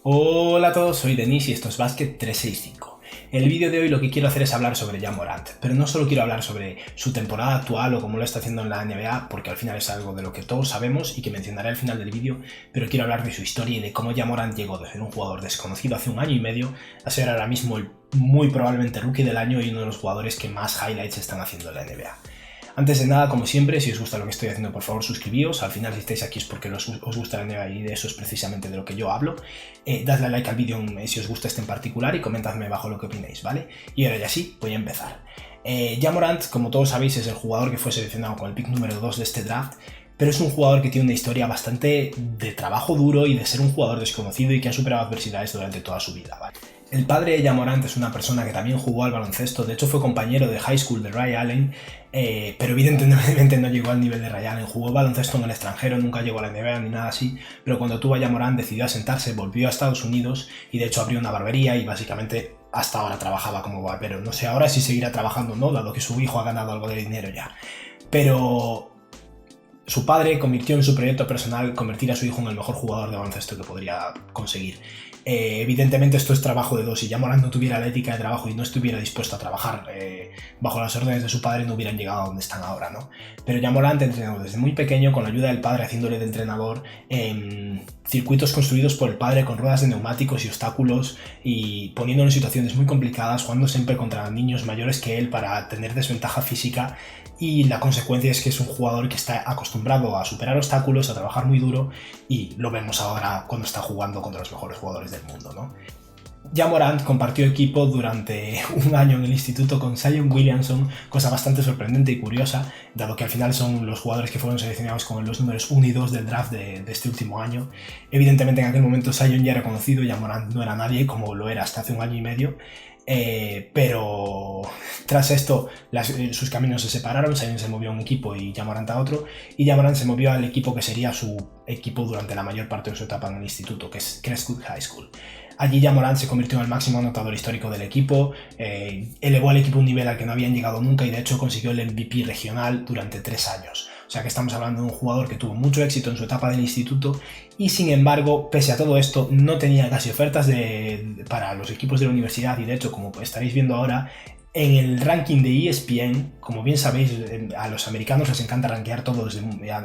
Hola a todos, soy Denis y esto es Basket 365. En el vídeo de hoy lo que quiero hacer es hablar sobre Ja Morant, pero no solo quiero hablar sobre su temporada actual o cómo lo está haciendo en la NBA, porque al final es algo de lo que todos sabemos y que mencionaré al final del vídeo, pero quiero hablar de su historia y de cómo Ja Morant llegó de ser un jugador desconocido hace un año y medio a ser ahora mismo el muy probablemente rookie del año y uno de los jugadores que más highlights están haciendo en la NBA. Antes de nada, como siempre, si os gusta lo que estoy haciendo, por favor suscribíos. Al final, si estáis aquí es porque os gusta la NBA y de eso es precisamente de lo que yo hablo. Dadle a like al vídeo si os gusta este en particular y comentadme abajo lo que opináis, ¿vale? Y ahora ya sí, voy a empezar. Ja Morant, como todos sabéis, es el jugador que fue seleccionado con el pick número 2 de este draft, pero es un jugador que tiene una historia bastante de trabajo duro y de ser un jugador desconocido y que ha superado adversidades durante toda su vida, ¿vale? El padre de Ja Morant es una persona que también jugó al baloncesto, de hecho fue compañero de high school de Ray Allen, pero evidentemente no llegó al nivel de Ray Allen. Jugó baloncesto en el extranjero, nunca llegó a la NBA ni nada así, pero cuando tuvo a Ja Morant decidió asentarse, volvió a Estados Unidos y de hecho abrió una barbería y básicamente hasta ahora trabajaba como barbero. No sé ahora si seguirá trabajando o no, dado que su hijo ha ganado algo de dinero ya, pero su padre convirtió en su proyecto personal convertir a su hijo en el mejor jugador de baloncesto que podría conseguir. Evidentemente esto es trabajo de dos. Si Ja Morant no tuviera la ética de trabajo y no estuviera dispuesto a trabajar bajo las órdenes de su padre, no hubieran llegado a donde están ahora, ¿no? Pero Ja Morant entrenó desde muy pequeño con la ayuda del padre, haciéndole de entrenador en circuitos construidos por el padre con ruedas de neumáticos y obstáculos y poniéndolo en situaciones muy complicadas, jugando siempre contra niños mayores que él para tener desventaja física, y la consecuencia es que es un jugador que está acostumbrado a superar obstáculos, a trabajar muy duro, y lo vemos ahora cuando está jugando contra los mejores jugadores del mundo, ¿no? Ja Morant compartió equipo durante un año en el instituto con Zion Williamson, cosa bastante sorprendente y curiosa, dado que al final son los jugadores que fueron seleccionados con los números 1 y 2 del draft de este último año. Evidentemente en aquel momento Zion ya era conocido, Ja Morant no era nadie como lo era hasta hace un año y medio, pero tras esto sus caminos se separaron. Zion se movió a un equipo y Ja Morant a otro, y Ja Morant se movió al equipo que sería su equipo durante la mayor parte de su etapa en el instituto, que es Crestwood High School. Allí Ja Morant se convirtió en el máximo anotador histórico del equipo, elevó al equipo a un nivel al que no habían llegado nunca y de hecho consiguió el MVP regional durante 3 años. O sea que estamos hablando de un jugador que tuvo mucho éxito en su etapa del instituto y sin embargo, pese a todo esto, no tenía casi ofertas para los equipos de la universidad y de hecho, como estaréis viendo ahora, en el ranking de ESPN, como bien sabéis, a los americanos les encanta rankear todo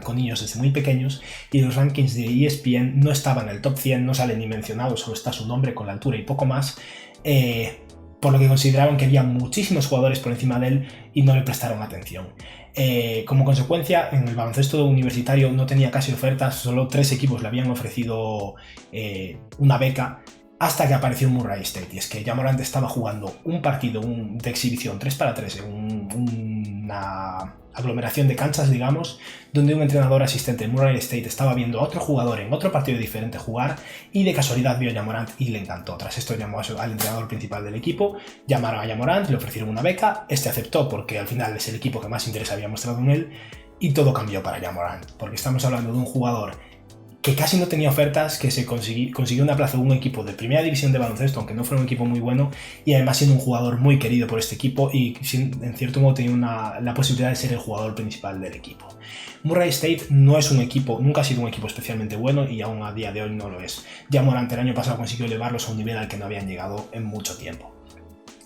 con niños desde muy pequeños, y los rankings de ESPN no estaban en el top 100, no sale ni mencionado, solo está su nombre con la altura y poco más, por lo que consideraban que había muchísimos jugadores por encima de él y no le prestaron atención. Como consecuencia, en el baloncesto universitario no tenía casi ofertas, solo 3 equipos le habían ofrecido una beca, hasta que apareció Murray State. Y es que Ja Morant estaba jugando un partido de exhibición 3-3 en una aglomeración de canchas, digamos, donde un entrenador asistente de Murray State estaba viendo a otro jugador en otro partido diferente jugar y de casualidad vio a Ja Morant y le encantó. Tras esto llamó al entrenador principal del equipo, llamaron a Ja Morant, le ofrecieron una beca, este aceptó porque al final es el equipo que más interés había mostrado en él, y todo cambió para Ja Morant, porque estamos hablando de un jugador que casi no tenía ofertas, que se consiguió una plaza en un equipo de primera división de baloncesto, aunque no fuera un equipo muy bueno, y además siendo un jugador muy querido por este equipo y en cierto modo tenía la posibilidad de ser el jugador principal del equipo. Murray State no es un equipo, nunca ha sido un equipo especialmente bueno y aún a día de hoy no lo es. Ja Morant el año pasado consiguió elevarlos a un nivel al que no habían llegado en mucho tiempo,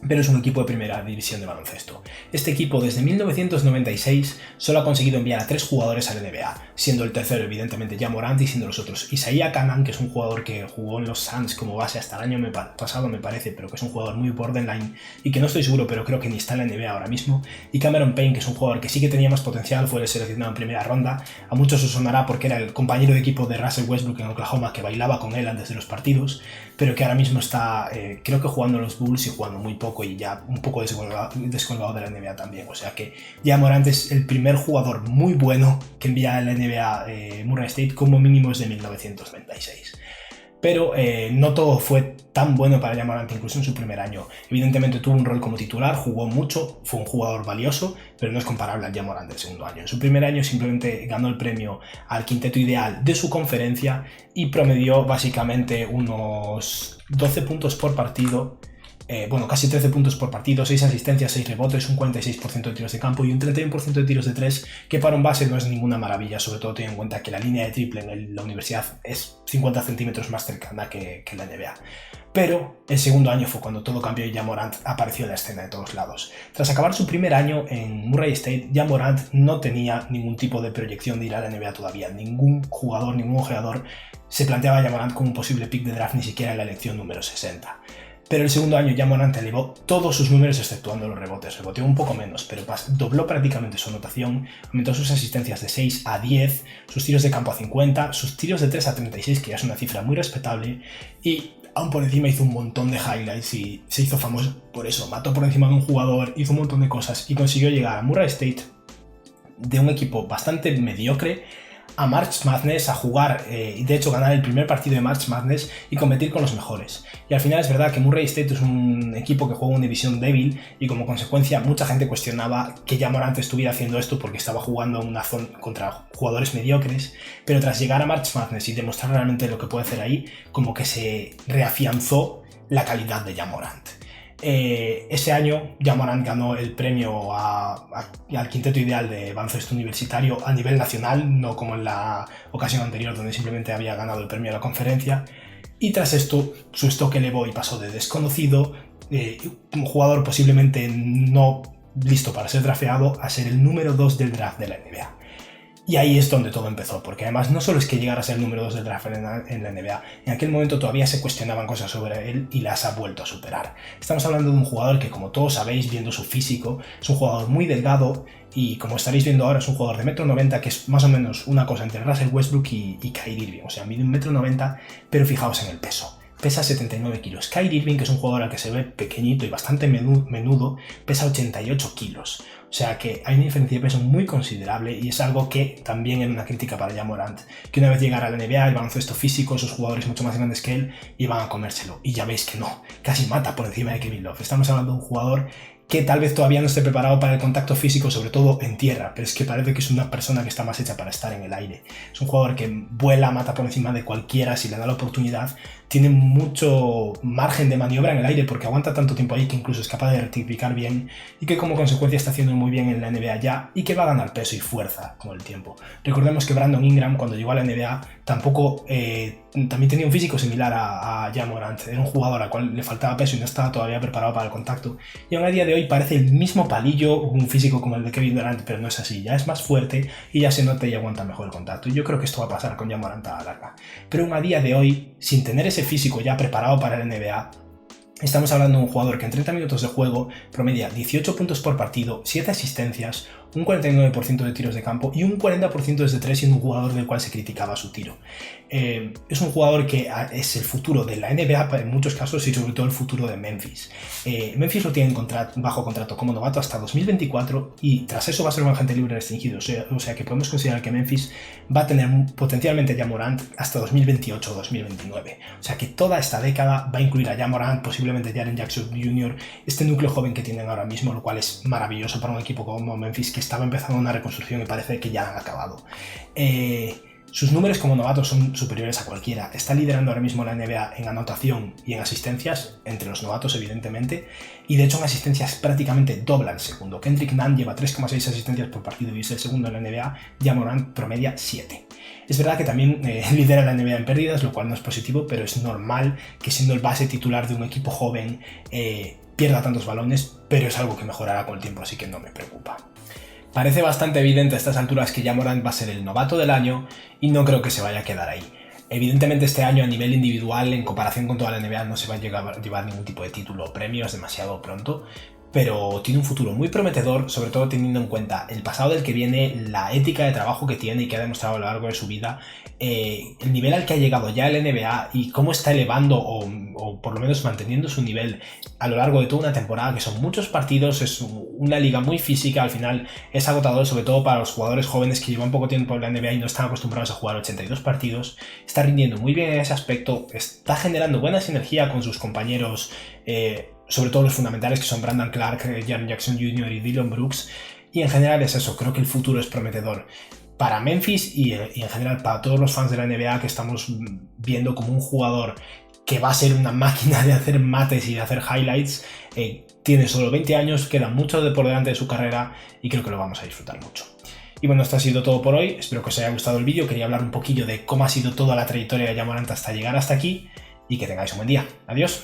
pero es un equipo de primera división de baloncesto. Este equipo desde 1996 solo ha conseguido enviar a 3 jugadores a la NBA, siendo el tercero evidentemente Ja Morant y siendo los otros Isaiah Canaan, que es un jugador que jugó en los Suns como base hasta el año pasado me parece, pero que es un jugador muy borderline y que no estoy seguro, pero creo que ni está en la NBA ahora mismo, y Cameron Payne, que es un jugador que sí que tenía más potencial, fue seleccionado en primera ronda. A muchos os sonará porque era el compañero de equipo de Russell Westbrook en Oklahoma, que bailaba con él antes de los partidos, pero que ahora mismo está creo que jugando en los Bulls y jugando muy poco y ya un poco descolgado de la NBA también. O sea que Ja Morant es el primer jugador muy bueno que envía a la NBA Murray State, como mínimo desde 1996. Pero no todo fue tan bueno para Ja Morant, incluso en su primer año. Evidentemente tuvo un rol como titular, jugó mucho, fue un jugador valioso, pero no es comparable al Ja Morant del segundo año. En su primer año simplemente ganó el premio al quinteto ideal de su conferencia y promedió básicamente unos 12 puntos por partido casi 13 puntos por partido, 6 asistencias, 6 rebotes, un 46% de tiros de campo y un 31% de tiros de 3, que para un base no es ninguna maravilla, sobre todo teniendo en cuenta que la línea de triple en la universidad es 50 centímetros más cercana que la NBA. Pero el segundo año fue cuando todo cambió y Ja Morant apareció en la escena de todos lados. Tras acabar su primer año en Murray State, Ja Morant no tenía ningún tipo de proyección de ir a la NBA todavía. Ningún jugador, ningún ojeador se planteaba a Ja Morant como un posible pick de draft, ni siquiera en la elección número 60. Pero el segundo año Ja Morant elevó todos sus números exceptuando los rebotes. Reboteó un poco menos, pero dobló prácticamente su anotación, aumentó sus asistencias de 6 a 10, sus tiros de campo a 50, sus tiros de 3 a 36, que ya es una cifra muy respetable, y aún por encima hizo un montón de highlights y se hizo famoso por eso. Mató por encima de un jugador, hizo un montón de cosas y consiguió llegar a Murray State de un equipo bastante mediocre a March Madness, a jugar y de hecho ganar el primer partido de March Madness y competir con los mejores. Y al final es verdad que Murray State es un equipo que juega una división débil y como consecuencia mucha gente cuestionaba que Ja Morant estuviera haciendo esto porque estaba jugando en una zona contra jugadores mediocres, pero tras llegar a March Madness y demostrar realmente lo que puede hacer ahí, como que se reafianzó la calidad de Ja Morant. Ese año Ja Morant ganó el premio al quinteto ideal de baloncesto universitario a nivel nacional, no como en la ocasión anterior donde simplemente había ganado el premio a la conferencia, y tras esto su stock elevó y pasó de desconocido, un jugador posiblemente no listo para ser drafteado, a ser el número 2 del draft de la NBA. Y ahí es donde todo empezó, porque además no solo es que llegara a ser el número 2 del draft en la NBA, en aquel momento todavía se cuestionaban cosas sobre él y las ha vuelto a superar. Estamos hablando de un jugador que, como todos sabéis, viendo su físico, es un jugador muy delgado y, como estaréis viendo ahora, es un jugador de 1,90 m, que es más o menos una cosa entre Russell Westbrook y Kyrie Irving. O sea, mide 1,90 m, pero fijaos en el peso. Pesa 79 kilos. Kyrie Irving, que es un jugador al que se ve pequeñito y bastante menudo, pesa 88 kilos. O sea que hay una diferencia de peso muy considerable y es algo que también era una crítica para Ja Morant, que una vez llegara a la NBA, el baloncesto físico, esos jugadores mucho más grandes que él iban a comérselo. Y ya veis que no, casi mata por encima de Kevin Love. Estamos hablando de un jugador que tal vez todavía no esté preparado para el contacto físico, sobre todo en tierra, pero es que parece que es una persona que está más hecha para estar en el aire. Es un jugador que vuela, mata por encima de cualquiera si le da la oportunidad, tiene mucho margen de maniobra en el aire porque aguanta tanto tiempo ahí que incluso es capaz de rectificar bien y que como consecuencia está haciendo muy bien en la NBA ya y que va a ganar peso y fuerza con el tiempo. Recordemos que Brandon Ingram, cuando llegó a la NBA, también tenía un físico similar a Ja Morant. Era un jugador al cual le faltaba peso y no estaba todavía preparado para el contacto, y aún a día de hoy parece el mismo palillo, un físico como el de Kevin Durant, pero no es así. Ya es más fuerte y ya se nota y aguanta mejor el contacto, y yo creo que esto va a pasar con Ja Morant a la larga. Pero aún a día de hoy, sin tener ese físico ya preparado para la NBA, estamos hablando de un jugador que en 30 minutos de juego promedia 18 puntos por partido, 7 asistencias, un 49% de tiros de campo y un 40% desde 3, siendo un jugador del cual se criticaba su tiro. Es un jugador que es el futuro de la NBA en muchos casos y sobre todo el futuro de Memphis. Memphis lo tiene bajo contrato como novato hasta 2024 y tras eso va a ser un agente libre restringido. O sea que podemos considerar que Memphis va a tener potencialmente a Ja Morant hasta 2028 o 2029. O sea que toda esta década va a incluir a Ja Morant, posiblemente Jaren Jackson Jr., este núcleo joven que tienen ahora mismo, lo cual es maravilloso para un equipo como Memphis que estaba empezando una reconstrucción y parece que ya han acabado. Sus números como novato son superiores a cualquiera. Está liderando ahora mismo la NBA en anotación y en asistencias, entre los novatos evidentemente, y de hecho en asistencias prácticamente dobla el segundo. Kendrick Nunn lleva 3,6 asistencias por partido y es el segundo en la NBA, Ja Morant promedia 7. Es verdad que también lidera la NBA en pérdidas, lo cual no es positivo, pero es normal que siendo el base titular de un equipo joven pierda tantos balones, pero es algo que mejorará con el tiempo, así que no me preocupa. Parece bastante evidente a estas alturas que Ja Morant va a ser el novato del año y no creo que se vaya a quedar ahí. Evidentemente este año a nivel individual, en comparación con toda la NBA, no se va a llevar ningún tipo de título o premio, es demasiado pronto, pero tiene un futuro muy prometedor, sobre todo teniendo en cuenta el pasado del que viene, la ética de trabajo que tiene y que ha demostrado a lo largo de su vida, el nivel al que ha llegado ya el NBA y cómo está elevando o por lo menos manteniendo su nivel a lo largo de toda una temporada, que son muchos partidos, es una liga muy física, al final es agotador, sobre todo para los jugadores jóvenes que llevan poco tiempo en la NBA y no están acostumbrados a jugar 82 partidos, está rindiendo muy bien en ese aspecto, está generando buena sinergia con sus compañeros, sobre todo los fundamentales que son Brandon Clark, Jaren Jackson Jr. y Dillon Brooks, y en general es eso, creo que el futuro es prometedor para Memphis y en general para todos los fans de la NBA que estamos viendo como un jugador que va a ser una máquina de hacer mates y de hacer highlights. Tiene solo 20 años, queda mucho por delante de su carrera y creo que lo vamos a disfrutar mucho. Y bueno, esto ha sido todo por hoy, espero que os haya gustado el vídeo, quería hablar un poquillo de cómo ha sido toda la trayectoria de Ja Morant hasta llegar hasta aquí y que tengáis un buen día. Adiós.